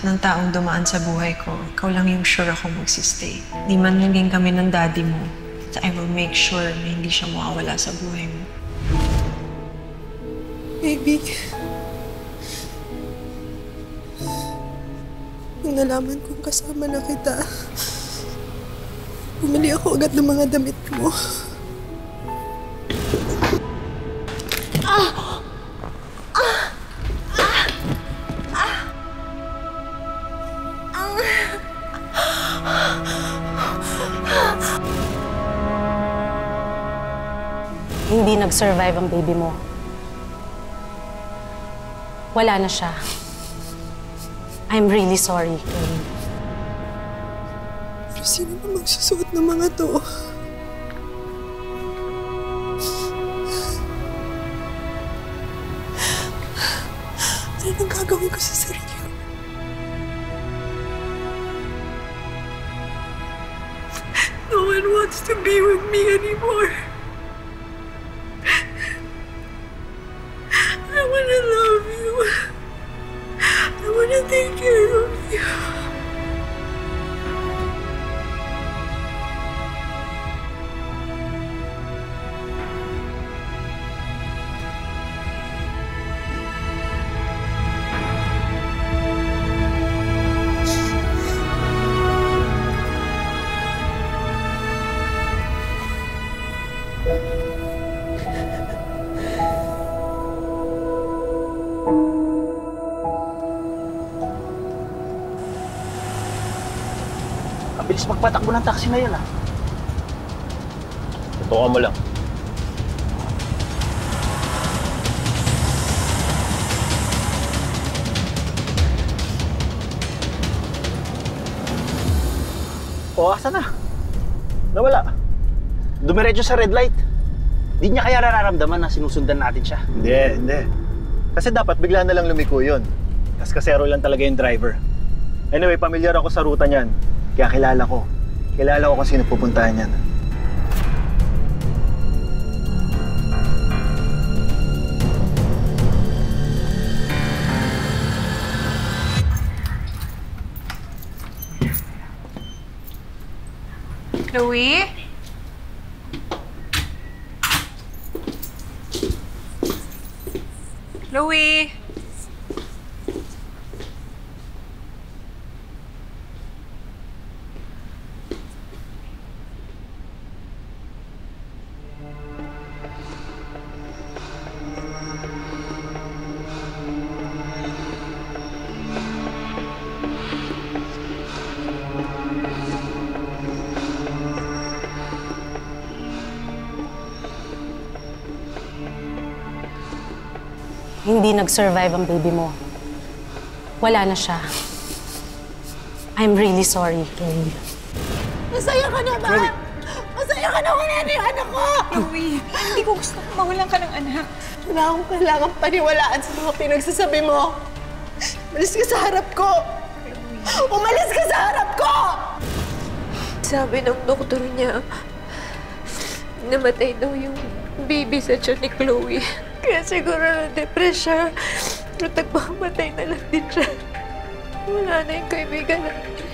ng taong dumaan sa buhay ko, ikaw lang yung sure ako magsistay. Di man naging kami ng daddy mo, I will make sure na hindi siya mawawala sa buhay mo. Baby, nung nalaman kong kasama na kita, bumili ako agad ng mga damit mo. Hindi nag-survive ang baby mo. Wala na siya. I'm really sorry, Chloe. Pero sino na magsusuot ng mga to? Ano nang gagawin ko sa sarili ko? No one wants to be with me anymore. I wanna love you. I wanna take care of you. Ang bilis magpatakbo ng taxi na yan, ah. Tutukan mo lang. O, asa na? Nawala. Dumiretso sa red light. Di niya kaya nararamdaman na sinusundan natin siya? Hindi. Kasi dapat bigla na lang lumiko yun. Tapos kasero lang talaga yung driver. Anyway, pamilyar ako sa ruta niyan. Kaya kilala ko. Kilala ko kung sino pupuntahan niyan. Chloe? Chloe? Hindi nag-survive ang baby mo. Wala na siya. I'm really sorry, Chloe. Masaya ka na ba? Masaya ka na wala na yung anak ko! Chloe, hindi ko gusto mawalan ka ng anak. Wala akong kailangang paniwalaan sa mga pinagsasabi mo. Umalis ka sa harap ko! Umalis ka sa harap ko! Sabi ng doktor niya, namatay daw yung baby sa tiyan ni Chloe. Kaya siguro na-depress siya. Pero tagpamatay na lang din siya. Wala na yung kaibigan natin.